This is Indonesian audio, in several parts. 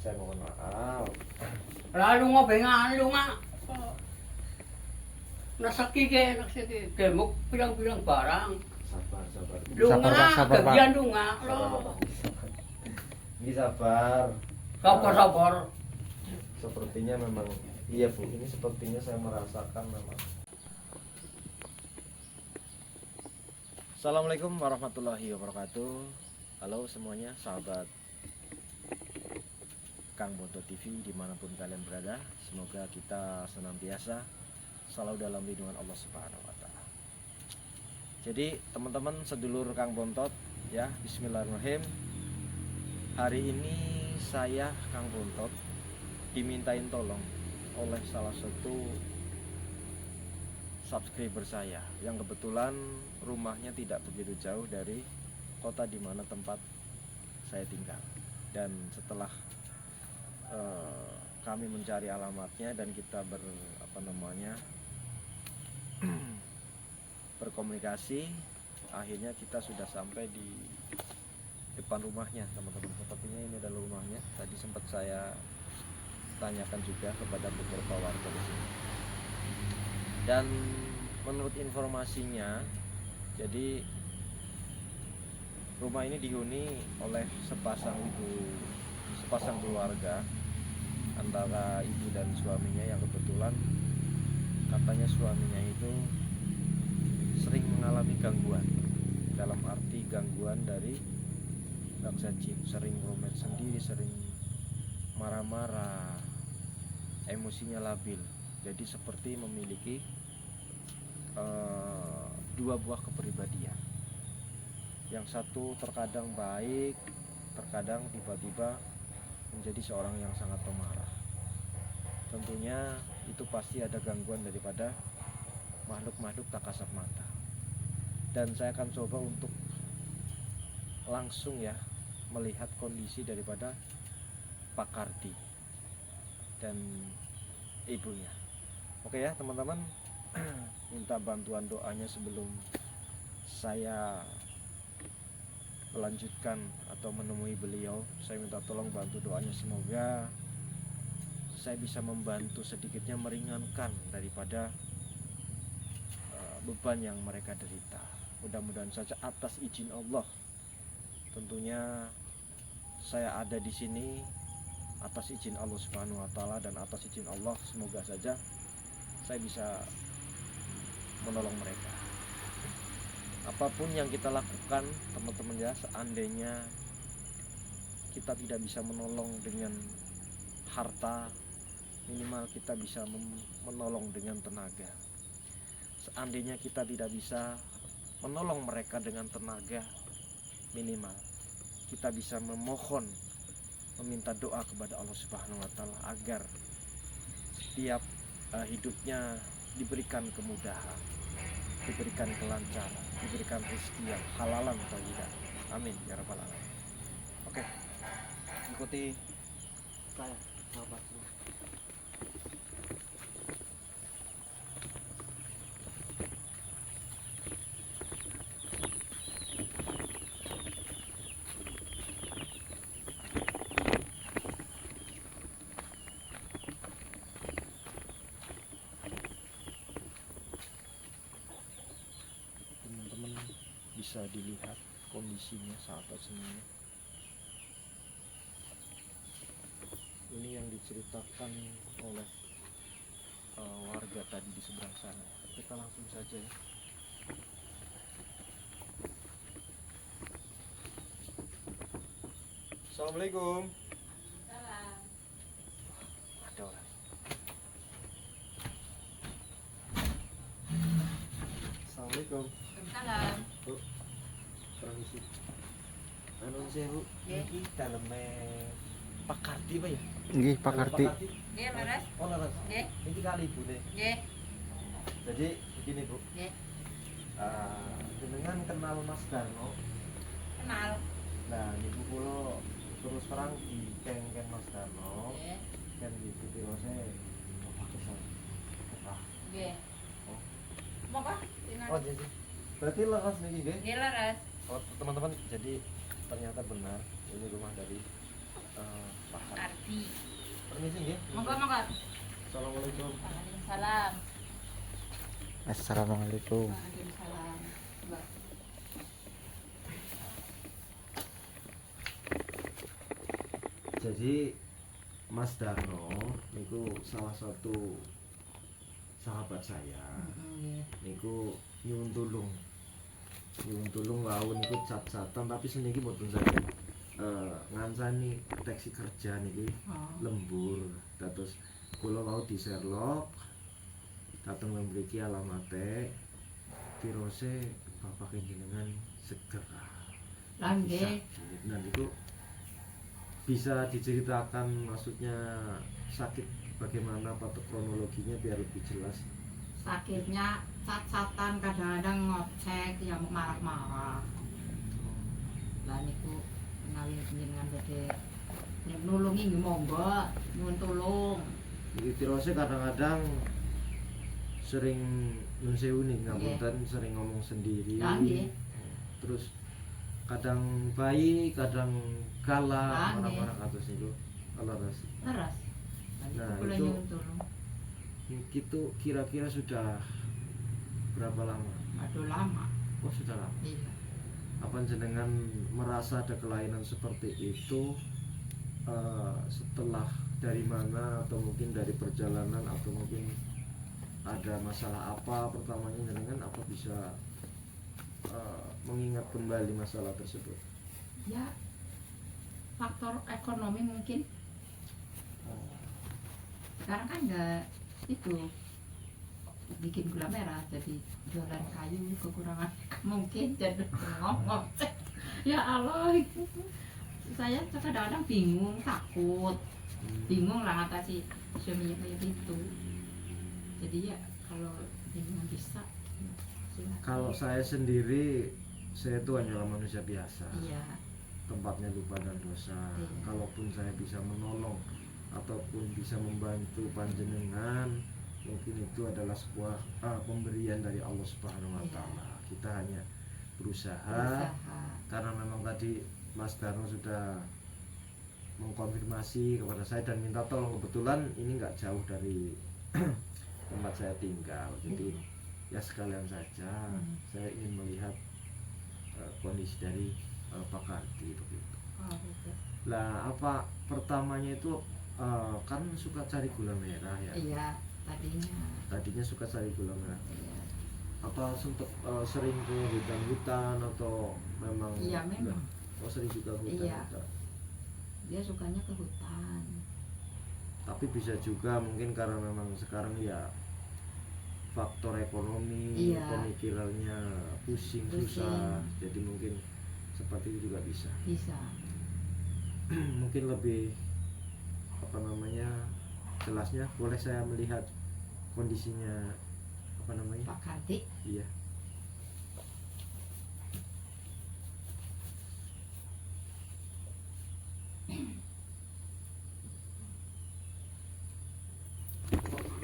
Saya mohon maaf. Lalu nga bengan lu nga. Nasakike kemuk bilang-bilang barang. Sabar. Lu Sabar, nga, Pak, sabar, Pak. gabian lu nga. Ini sabar. Sabar. Sepertinya memang iya Bu, ini sepertinya saya merasakan memang. Assalamualaikum warahmatullahi wabarakatuh. Halo semuanya, sahabat Kang Bonto TV dimanapun kalian berada. Semoga kita senantiasa selalu dalam lindungan Allah Subhanahu wa Ta'ala. Jadi teman-teman sedulur Kang Bontot ya, bismillahirrahmanirrahim. Hari ini saya Kang Bontot dimintain tolong oleh salah satu subscriber saya yang kebetulan rumahnya tidak begitu jauh dari kota di mana tempat saya tinggal. Dan setelah kami mencari alamatnya dan kita berkomunikasi, akhirnya kita sudah sampai di depan rumahnya, teman-teman. Sepertinya ini adalah rumahnya. Tadi sempat saya tanyakan juga kepada beberapa warga di sini. Dan menurut informasinya, jadi rumah ini dihuni oleh sepasang keluarga antara ibu dan suaminya yang kebetulan katanya suaminya itu sering mengalami gangguan, dalam arti gangguan dari bangsa jin, sering romet sendiri, sering marah-marah, emosinya labil. Jadi seperti memiliki dua buah kepribadian. Yang satu terkadang baik, terkadang tiba-tiba menjadi seorang yang sangat pemarah. Tentunya itu pasti ada gangguan daripada makhluk-makhluk tak kasat mata. Dan saya akan coba untuk langsung ya melihat kondisi daripada Pak Kardi dan ibunya. Oke ya teman-teman, minta bantuan doanya sebelum saya melanjutkan atau menemui beliau. Saya minta tolong bantu doanya, semoga saya bisa membantu sedikitnya meringankan daripada beban yang mereka derita. Mudah-mudahan saja atas izin Allah. Tentunya saya ada di sini atas izin Allah Subhanahu wa Ta'ala, dan atas izin Allah semoga saja saya bisa menolong mereka. Apapun yang kita lakukan teman-teman ya, seandainya kita tidak bisa menolong dengan harta, minimal kita bisa menolong dengan tenaga. Seandainya kita tidak bisa menolong mereka dengan tenaga, minimal kita bisa memohon, meminta doa kepada Allah Subhanahu wa Ta'ala agar setiap hidupnya diberikan kemudahan, diberikan kelancaran, diberikan rezeki yang halalan thayyiban. Amin ya rabbal alamin. Oke, ikuti saya sahabat semua. Bisa dilihat kondisinya saat ini. Ini yang diceritakan oleh warga tadi di seberang sana. Kita langsung saja ya. Assalamualaikum. Salam. Ada orang. Assalamualaikum. Salam. Bu, permisi. Anu saya Bu, Nggih. ini dalamnya Pak Kardi Pak ya? Nggih, Pak Kardi. Nggih, Laras. Oh Laras. Nggih. Ini kali Bu deh. Nggih. Jadi begini Bu, Nggih. jenengan kenal Mas Darno. Kenal. Nah, ibu kula terus terang di kengken Mas Darno. Nggih. Kan di video saya Bapak kesal. Nggih. Oh. Monggo. Oh jadi berarti Laras nih nggih? Nggih, Laras. Oh teman-teman, jadi ternyata benar ini rumah dari Pak Kardi. Adi. Permisi nggih. Monggo monggo. Assalamualaikum. Waalaikumsalam. Assalamualaikum. Waalaikumsalam. Mbak. Jadi Mas Darno niku salah satu sahabat saya. Niku nyuwun tulung. Nyuwun tulung wau niku cat-catan tapi seniki mboten saged ngancani teksi kerja niki lembur. Terus kula wau di Sherlock dateng mriki alamate tirose bapak jenengan segera. Lah nggih. Dan itu bisa diceritakan maksudnya sakit bagaimana patut kronologinya biar lebih jelas. Sakitnya cat-catan, kadang-kadang ngocek yang marah-marah. Lah niku menawi jenengan badhe nulungi nggih monggo, nyuwun tulung. Jadi tirose kadang-kadang sering nun sewu nih ngapunten, sering ngomong sendiri. Lah nggih. Terus kadang baik, kadang galak, Lah, nggih. marah-marah kados niku. Leres. Leres. Nah, Nah, kula itu- nyuwun tulung. Itu kira-kira sudah berapa lama? Aduh lama. Oh, sudah lama. Iya. Apa jenengan merasa ada kelainan seperti itu setelah dari mana atau mungkin dari perjalanan atau mungkin ada masalah apa pertamanya jenengan apa bisa mengingat kembali masalah tersebut? Ya. Faktor ekonomi mungkin. Sekarang kan enggak itu bikin gula merah, jadi jualan kayu kekurangan mungkin jadi ngomong. Ya Allah, saya kadang-kadang bingung, takut, bingung lah ngatasi suami kayak gitu. Jadi ya kalau jangan bisa, ya, silakan. Kalau saya sendiri, saya itu hanyalah manusia biasa. Iya, Tempatnya lupa dan dosa. Iya. Kalaupun saya bisa menolong ataupun bisa membantu panjenengan, mungkin itu adalah sebuah pemberian dari Allah Subhanahu wa Iya. taala. Kita hanya berusaha berusaha. karena memang tadi Mas Darno sudah mengkonfirmasi kepada saya dan minta tolong, kebetulan ini nggak jauh dari tempat saya tinggal, jadi ya sekalian saja saya ingin melihat kondisi dari Pak Kardi begitu. Oh, gitu. Lah apa pertamanya itu kan suka cari gula merah ya? Iya, tadinya. Suka cari gula merah. Iya, Apa sempat sering ke hutan-hutan atau memang? iya memang. Oh, sering juga ke Iya. hutan-hutan. Dia sukanya ke hutan. Tapi bisa juga mungkin karena memang sekarang ya faktor ekonomi, Iya. pemikirannya pusing, Pusing. susah, jadi mungkin seperti itu juga bisa. Bisa. Mungkin lebih apa namanya jelasnya boleh saya melihat kondisinya apa namanya? Pak Kardi. Iya.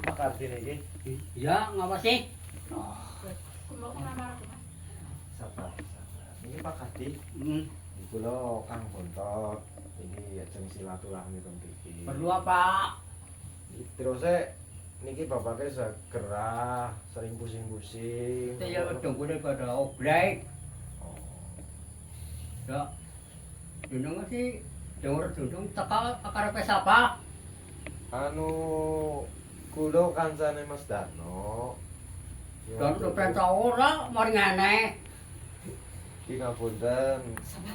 Pak Kardi ini Ya, ngapa sih? Kulo kenapa Mas? sabar. Ini Pak Kardi. Hmm, Iku lo Kang Bontot. Ini ajeng silaturahmi teng mriki. perlu apa? Terus niki bapaknya segera sering pusing-pusing. Saya tunggu daripada oblek. Oh. Ya, dundung sih, dengar dundung teka akar apa? Anu kulo kancane Mas Darno. Dan udah perintah ora, mari ngene. Ki ngapunten Sabar.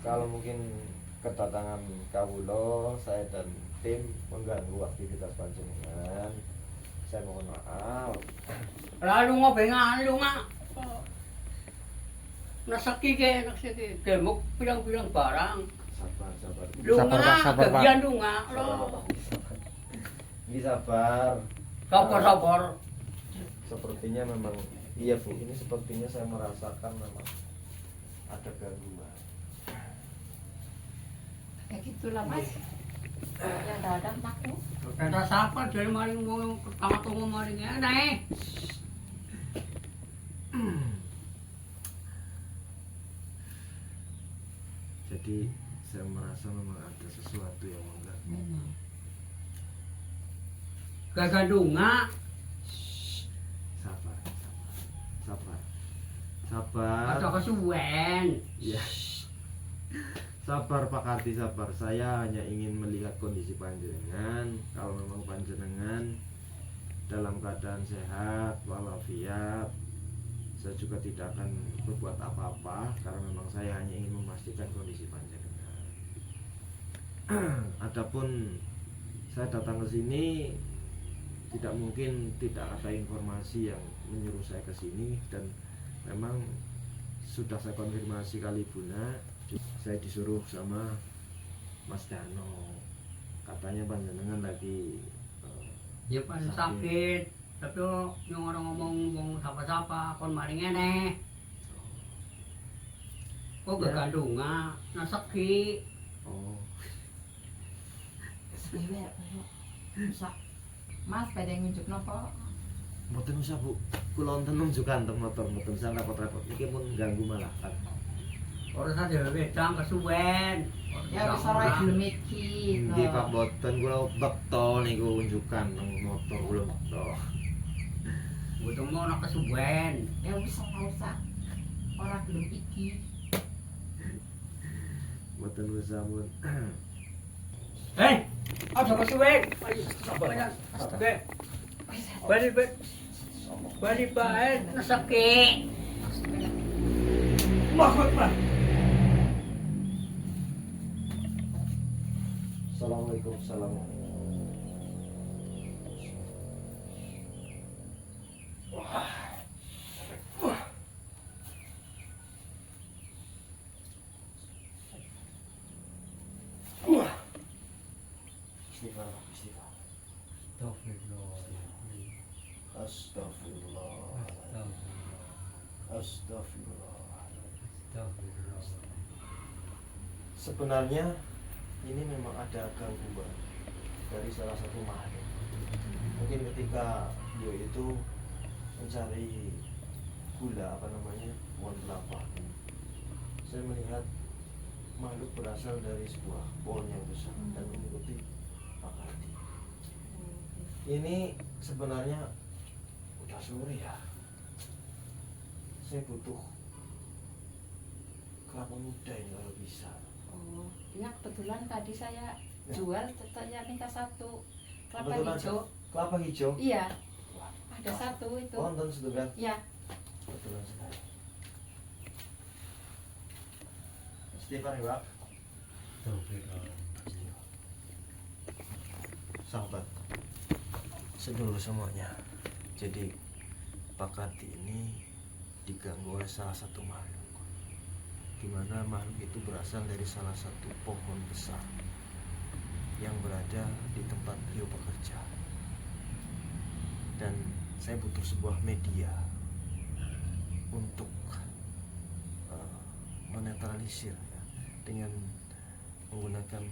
kalau mungkin kedatangan kawulo saya dan tim mengganggu aktivitas panjenengan. Saya mohon maaf. Lalu ngobengan lu nga. Nasaki ke, gemuk bilang-bilang barang. Sabar. Lu Sabar, Pak, nga, sabar, Pak. kegian lu nga. Ini sabar. Sabar. Sepertinya memang iya Bu, ini sepertinya saya merasakan memang ada gangguan. Kayak gitulah Mas. Ya dadang takut. Kata siapa dari mari mau pertama tunggu mari ngene. Jadi saya merasa memang ada sesuatu yang mengganggu. Gagandunga. Sabar, sabar, sabar. Ada kesuwen. Ya. Sabar Pak Karti, sabar. Saya hanya ingin melihat kondisi panjenengan. Kalau memang panjenengan dalam keadaan sehat walafiat, saya juga tidak akan berbuat apa-apa karena memang saya hanya ingin memastikan kondisi panjenengan. Adapun saya datang ke sini tidak mungkin tidak ada informasi yang menyuruh saya ke sini, dan memang sudah saya konfirmasi kali Buna. Saya disuruh sama Mas Dano, katanya panjenengan lagi Ya pas sakit. Tapi yang orang ngomong sapa-sapa kon maring ngene. Oh Ya. gagandunga, naseki. oh Sebener, bisa. Mas, pada yang nunjuk nopo? mboten usah Bu, kula wonten nunjukan teng motor, mboten usah repot-repot. Iki pun ganggu malah kan. Ora sadhe wedang kesuwen. Ya wis ora gelem iki. Nggih Pak, mboten kula bekto niku unjukan teng motor kula bekto. Butuh mau nak kesuwen. Ya wis ora usah. Ora gelem iki. Mboten usah mun. Ada kesuwen. Ayo sabar. Oke. Bari bae naseki. Allahu Akbar. Assalamualaikum. Istighfar, istighfar. Astagfirullah. Astagfirullah. Sebenarnya ini memang ada gangguan dari salah satu makhluk. Mungkin ketika dia itu mencari gula pohon kelapa, saya melihat makhluk berasal dari sebuah pohon yang besar dan mengikuti Pak Karti. Ini sebenarnya udah sore ya. Saya butuh kelapa muda ini kalau bisa. Oh, ya kebetulan tadi saya jual, saya minta satu kelapa Kebetulan hijau. Kelapa hijau. Iya, Wah, ada satu itu. wonten setunggal. Ya, Kebetulan sekali. Istighfar ya Pak. Sahabat sedulur semuanya, jadi Pak Karti ini diganggu oleh salah satu makhluk, di mana makhluk itu berasal dari salah satu pohon besar yang berada di tempat beliau bekerja, dan saya butuh sebuah media untuk menetralisir ya, dengan menggunakan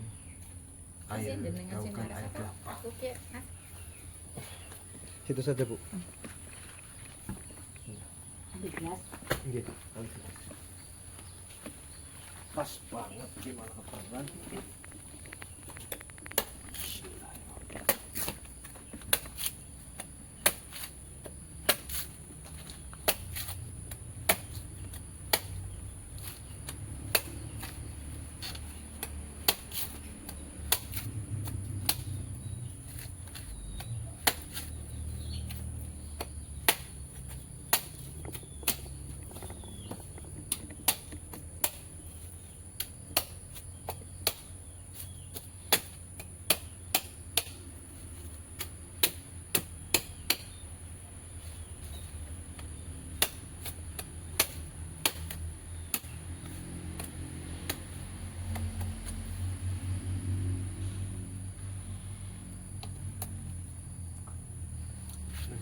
air daukan air kelapa. aku kayak Situ saja Bu. ambil gelas. Gitu. Pas banget gimana keperluan.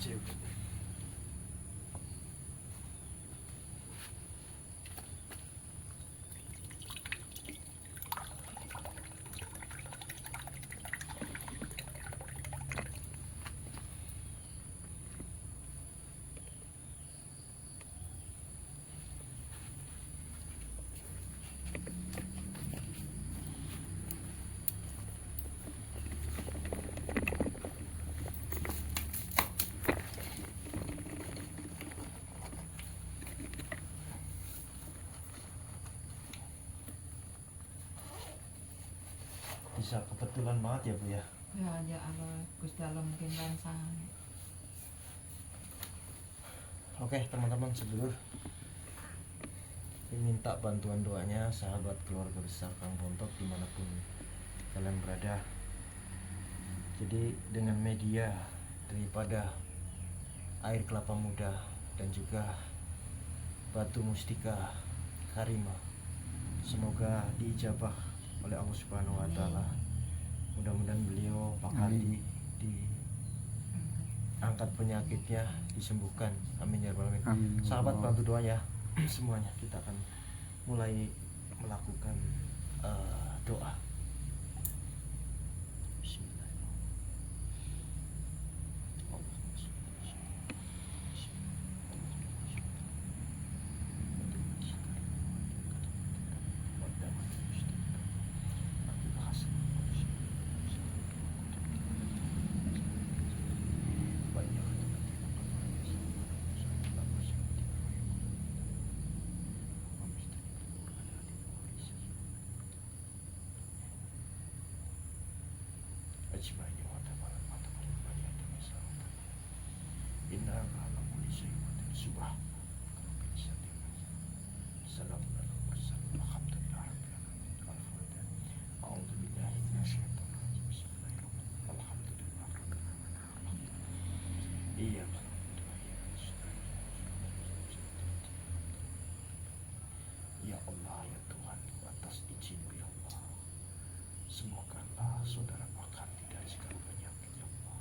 Sewu. bisa kebetulan banget ya Bu ya. Ya Allah, Gusti Allah mungkin ransang. Oke teman-teman sedulur, minta bantuan doanya sahabat keluarga besar Kang Bontok dimanapun kalian berada. Jadi dengan media daripada air kelapa muda dan juga batu mustika karima, semoga diijabah oleh Allah Subhanahu wa taala. Mudah-mudahan beliau Pak Kardi diangkat penyakitnya, disembuhkan. Amin ya rabbal alamin. Amin. Sahabat bantu doa ya semuanya. Kita akan mulai melakukan doa. Ya Allah ya Tuhan, atas izin-Mu ya Allah, sembuhkanlah saudara Pak Kardi dari segala penyakit ya Allah.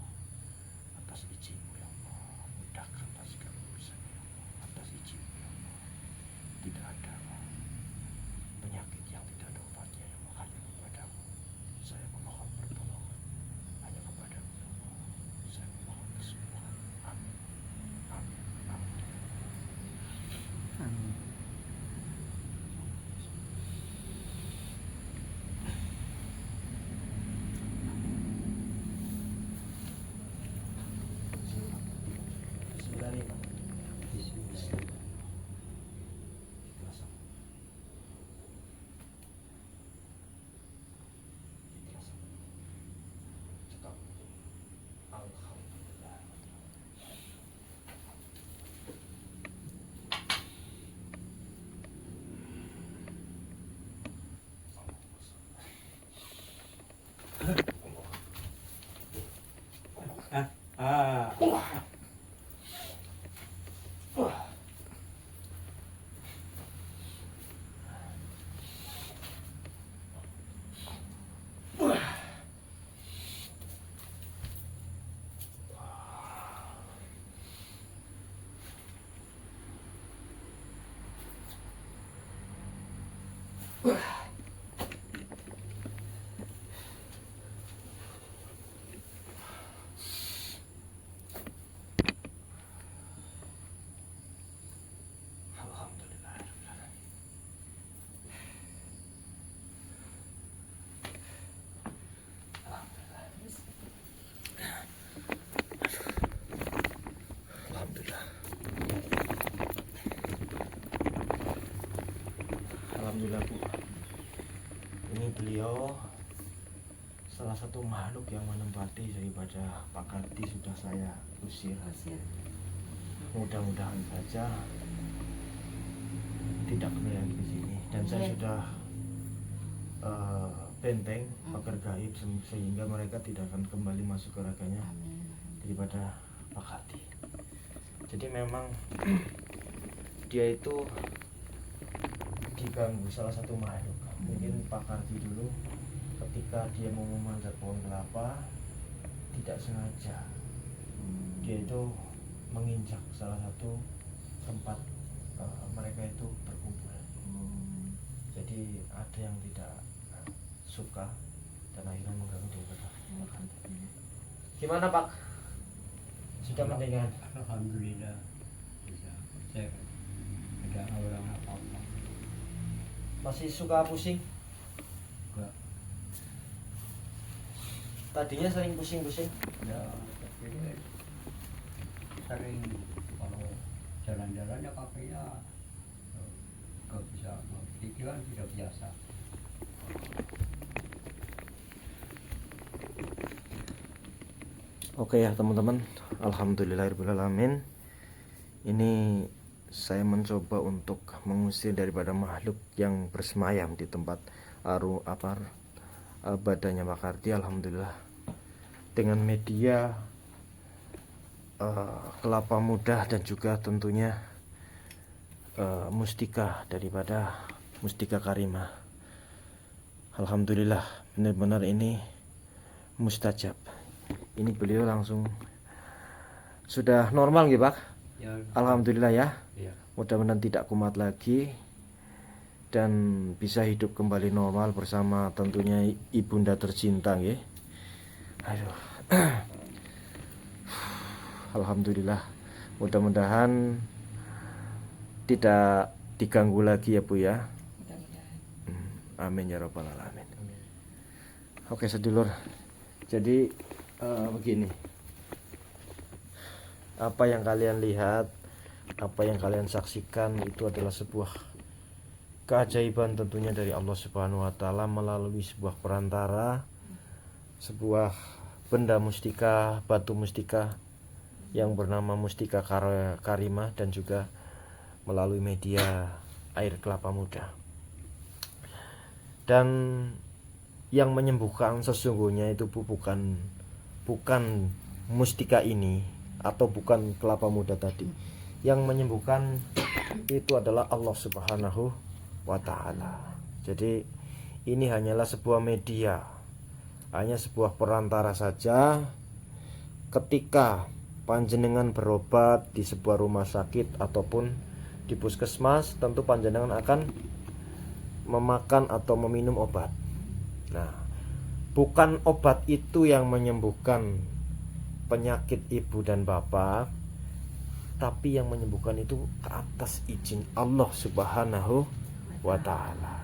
Atas izin-Mu ya Allah, mudahkanlah segala urusannya ya Allah. Atas izin-Mu ya Allah, tidak ada penyakit yang tidak ada obatnya ya Allah, hanya kepadamu saya memohon pertolongan, hanya kepadamu ya Allah saya memohon kesembuhan. Amin, amin, amin. Amin. Alhamdulillah Bu, ini beliau salah satu makhluk yang menempati daripada Pak Kardi sudah saya usir. Mudah-mudahan saja tidak kembali lagi ke sini, dan saya sudah benteng pagar gaib sehingga mereka tidak akan kembali masuk ke raganya daripada Pak Kardi. Jadi memang dia itu diganggu salah satu makhluk. Mungkin Pak Kardi dulu ketika dia mau memanjat pohon kelapa tidak sengaja dia itu menginjak salah satu tempat mereka itu berkumpul. Jadi ada yang tidak suka dan akhirnya mengganggu daripada Pak Kardi. Gimana Pak? Sudah mendingan? Alhamdulillah bisa. Saya tidak orang apa-apa. Masih suka pusing? Enggak. Tadinya sering pusing-pusing? Ya, tapi sering kalau jalan-jalan ya kakinya nggak bisa, pikiran tidak biasa. Oke ya teman-teman, alhamdulillahirobbilalamin. Ini saya mencoba untuk mengusir daripada makhluk yang bersemayam di tempat badannya Pak Kardi. Alhamdulillah dengan media kelapa muda dan juga tentunya mustika daripada mustika karimah. Alhamdulillah benar-benar ini mustajab. Ini beliau langsung sudah normal gitu Pak. Ya, Alhamdulillah ya. ya. Mudah-mudahan tidak kumat lagi dan bisa hidup kembali normal bersama tentunya ibunda tercinta ya. Aduh. Alhamdulillah. Mudah-mudahan tidak diganggu lagi ya Bu ya. Amin ya rabbal alamin. Oke sedulur. Jadi begini. Apa yang kalian lihat, apa yang kalian saksikan itu adalah sebuah keajaiban tentunya dari Allah Subhanahu wa taala melalui sebuah perantara, sebuah benda mustika, batu mustika yang bernama mustika karimah dan juga melalui media air kelapa muda. Dan yang menyembuhkan sesungguhnya itu bukan mustika ini atau bukan kelapa muda tadi. Yang menyembuhkan itu adalah Allah Subhanahu wa taala. Jadi ini hanyalah sebuah media, hanya sebuah perantara saja. Ketika panjenengan berobat di sebuah rumah sakit ataupun di puskesmas, tentu panjenengan akan memakan atau meminum obat. Nah, bukan obat itu yang menyembuhkan penyakit ibu dan bapak, tapi yang menyembuhkan itu atas izin Allah Subhanahu wa taala.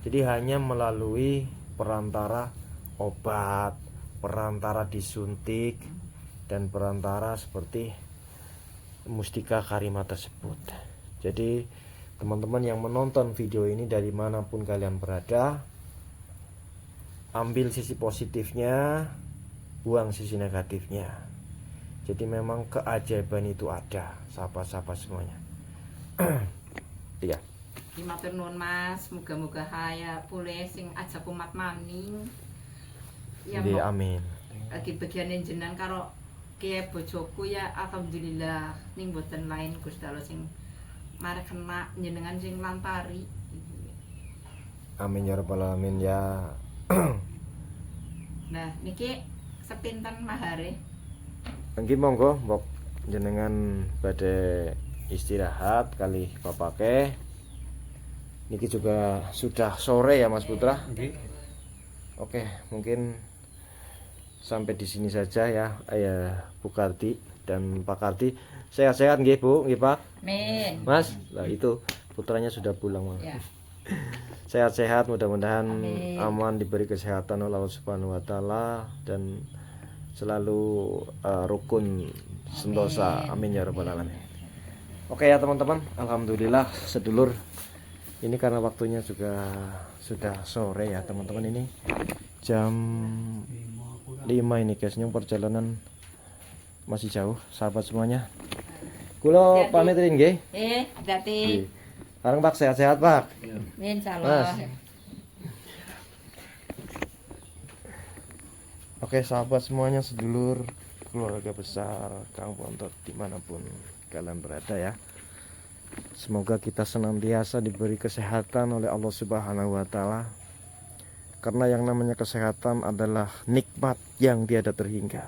Jadi hanya melalui perantara obat, perantara disuntik, dan perantara seperti mustika karimah tersebut. Jadi teman-teman yang menonton video ini dari manapun kalian berada, ambil sisi positifnya, buang sisi negatifnya. Jadi memang keajaiban itu ada, sahabat-sahabat semuanya. Iya. Matur nuwun Mas, muga-muga haya pulih sing aja kumat maning. Ya Nggih, Mbok. amin. Lagi bagiane jenengan karo kiye bojoku ya alhamdulillah ning boten lain Gusti Allah sing mari kena jenengan sing lantari. Amin ya rabbal alamin ya. Nah, niki sepinten mahare? Nggih monggo mbok jenengan badhe istirahat kali bapake. Niki juga sudah sore ya Mas Putra. Oke, mungkin sampai di sini saja ya Bu Kardi dan Pak Kardi. Sehat-sehat nggih Bu, nggih Pak. Amin. Mas, lah itu putranya sudah pulang Mas. Ya. Sehat-sehat, mudah-mudahan Amin. aman, diberi kesehatan oleh Allah Subhanahu wa taala dan selalu rukun sentosa. Amin ya rabbal alamin. Oke ya teman-teman, alhamdulillah sedulur. Ini karena waktunya juga sudah sore ya teman-teman, ini jam 5 ini guysnya, perjalanan masih jauh sahabat semuanya. Kulo pamit nggih. Hati-hati. Sekarang Pak sehat-sehat Pak. Insyaallah. Oke sahabat semuanya, sedulur, keluarga besar Kang Bontot dimanapun kalian berada ya. Semoga kita senantiasa diberi kesehatan oleh Allah Subhanahu wa taala. Karena yang namanya kesehatan adalah nikmat yang tiada terhingga.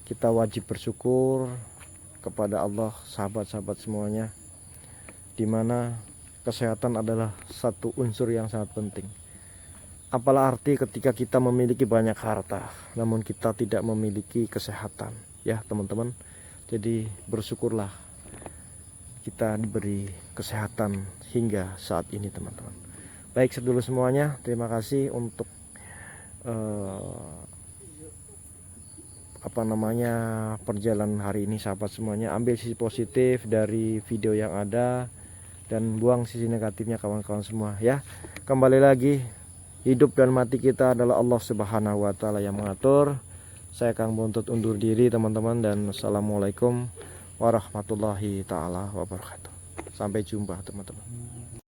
Kita wajib bersyukur kepada Allah sahabat-sahabat semuanya, dimana kesehatan adalah satu unsur yang sangat penting. Apalah arti ketika kita memiliki banyak harta namun kita tidak memiliki kesehatan ya teman-teman. Jadi bersyukurlah kita diberi kesehatan hingga saat ini teman-teman. Baik sedulur semuanya, terima kasih untuk perjalanan hari ini sahabat semuanya. Ambil sisi positif dari video yang ada dan buang sisi negatifnya kawan-kawan semua ya. Kembali lagi, hidup dan mati kita adalah Allah Subhanahu wa taala yang mengatur. Saya Kang Buntut undur diri teman-teman, dan assalamualaikum warahmatullahi taala wabarakatuh. Sampai jumpa teman-teman.